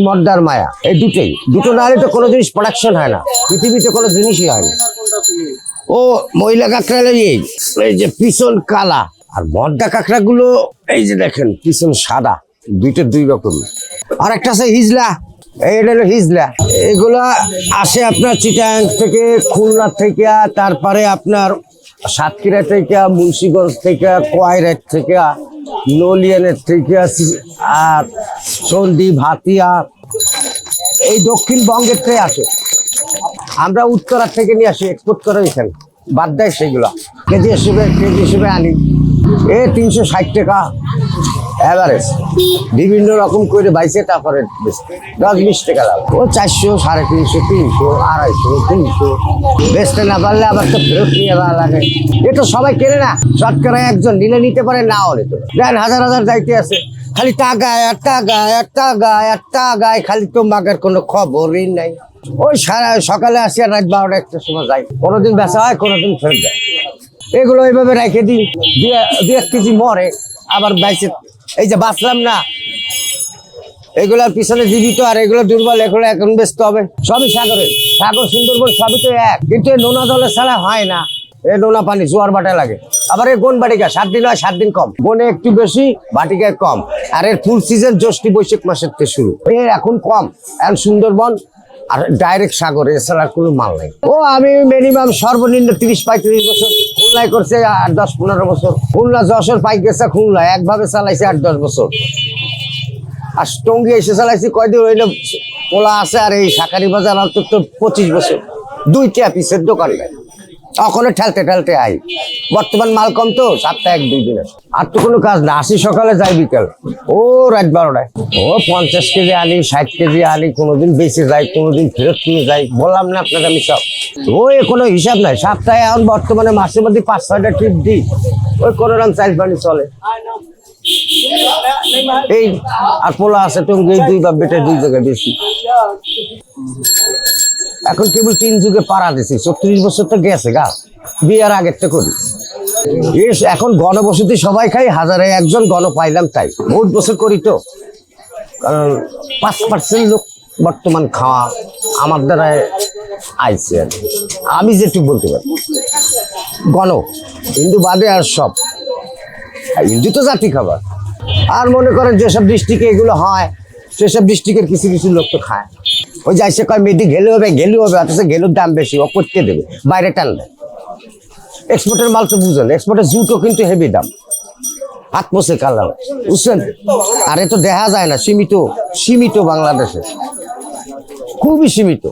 মর্দার মায়া, এই দুটোই। দুটো না হলে তো কোনো জিনিস প্রোডাকশন হয় না, পৃথিবীতে কোনো জিনিসই হয় না। ও মহিলা কাঁকড়া এই যে পিছন কালা, আর মর্দা কাঁকড়া গুলো এই যে দেখেন পিছন সাদা, দুইটা দুই রকম। আর একটা আছে হিজলা, এইটা হলো হিজলা। এগুলা আসে আপনার চিটাগাং থেকে, খুলনা থেকে, তারপরে আপনার সাতক্ষীরা থেকে, মুন্সিগঞ্জ থেকে, কোয়াইরাট থেকে, নলিয়ানের থেকে, আর সন্ডি ভাতিয়া, এই দক্ষিণবঙ্গের থেকে আসে। আমরা উত্তরার থেকে নিয়ে আসি, এক্সপোর্ট করে এখানে বাদ দেয় সেগুলো। কেজি হিসেবে আনি, 360 টাকা এভারেজ, বিভিন্ন রকম করে বাইসে, তারপরে 10-20 টাকা লাভ। ও 400, 350, 300, 250, 300 বেচতে না পারলে আবার তো ফেরত নিয়ে লাগে। এটা সবাই কেনে না, শতকরা একজন নিলে নিতে পারে, নাও নিতে পারে। দেখেন হাজার হাজার যাইতে আছে, খালি টাকায় আর টাকায় আর টাকায় আর টাকায়, খালি তো মাগের কোনো খবরই নাই। ওই সকালে আসি আর রাত 12টা 1টার সময় যাই, কোনোদিন বেচা হয়, কোনোদিন ফেরত যায়। এগুলো এইভাবে রেখে দিই, 2-1 কেজি মরে, আবার বাইসে। এই যে বাঁচলাম না, এগুলোর পিছনে জীবিত, আর এগুলো দুর্বল, এগুলো এখন বেচতে হবে। সবই সাগরের, সাগর সুন্দরবন সবই তো এক, কিন্তু এই নোনা জলের ছাড়া হয় না। এই নোনা পানি জোয়ার বাটা লাগে। আবার এই গোন বাটিকা 7 দিন হয়, 7 দিন কম, গোনে একটু বেশি, বাটিকায় কম। আর এর ফুল সিজন জ্যৈষ্ঠ বৈশাখ মাসের থেকে শুরু। এর এখন কম, এখন সুন্দরবন আর ডাইরেক্ট সাগরে, এছাড়া কোনো মাল নাই। ও আমি মিনিমাম সর্বনিম্ন 30-35 বছর খুলনায় করছে, 10-15 বছর। খুলনা যশোর পাইক গেছে, খুলনা একভাবে চালাইছে 8-10 বছর। আর টঙ্গী এসে চালাইছি কয়দিন হইল, পোলা আছে। আর এই শাকারি বাজার অন্তত 25 বছর, 2টা পিসের দোকান নাই, তখনও ঠেলতে ঠেলতে আই। বর্তমান মাল কম তো, সপ্তাহে 1-2 দিন আসে। আর তো কোনো কাজ না, আসি সকালে যাই বিকেল, ও রাত 12টায়। ও 50 কেজি আনি, 60 কেজি আনি, কোনোদিন বেঁচে যাই, কোনোদিন ফেরত নিয়ে যাই। বললাম না আপনাকে আমি সব, ওই কোনো হিসাব নাই। সপ্তাহে এখন বর্তমানে মাসের মধ্যে 5-6টা ট্রিপ দিই, ওই কোনো রকম চাইল পানি চলে। এই আর পোলা আছে টঙ্গী, 2 বাপ বেটে 2 জায়গায় বেশি। এখন কেবল 3 যুগে পাড়া দিছি, 34 বছর তো গেছে গা, বিয়ার আগের তো করি। এখন গণবসতি সবাই খাই, 1000-এ 1 জন গণ পাইলাম, তাই বহুত বছর করি তো। কারণ 5% লোক বর্তমান খাওয়া আমার দ্বারা আইছে, আর আমি যেটুকু বলতে পারি গণ, হিন্দু বাদে আর সব। হিন্দু তো জাতি খাবার। আর মনে করেন যেসব ডিস্ট্রিক্টে এগুলো হয়, সেসব ডিস্ট্রিক্টের কিছু কিছু লোক তো খায়। ওই যাইছে কয় মেয়েটি ঘেলু হবে, অথচ ঘেলুর দাম বেশি, ও করতে দেবে, বাইরে টানলে। এক্সপোর্টের মাল তো বুঝেন, এক্সপোর্টের জুটও কিন্তু হেভি দাম, হাত মোছে কালা, বুঝছেন। আর এ তো দেখা যায় না, সীমিত বাংলাদেশে, খুবই সীমিত।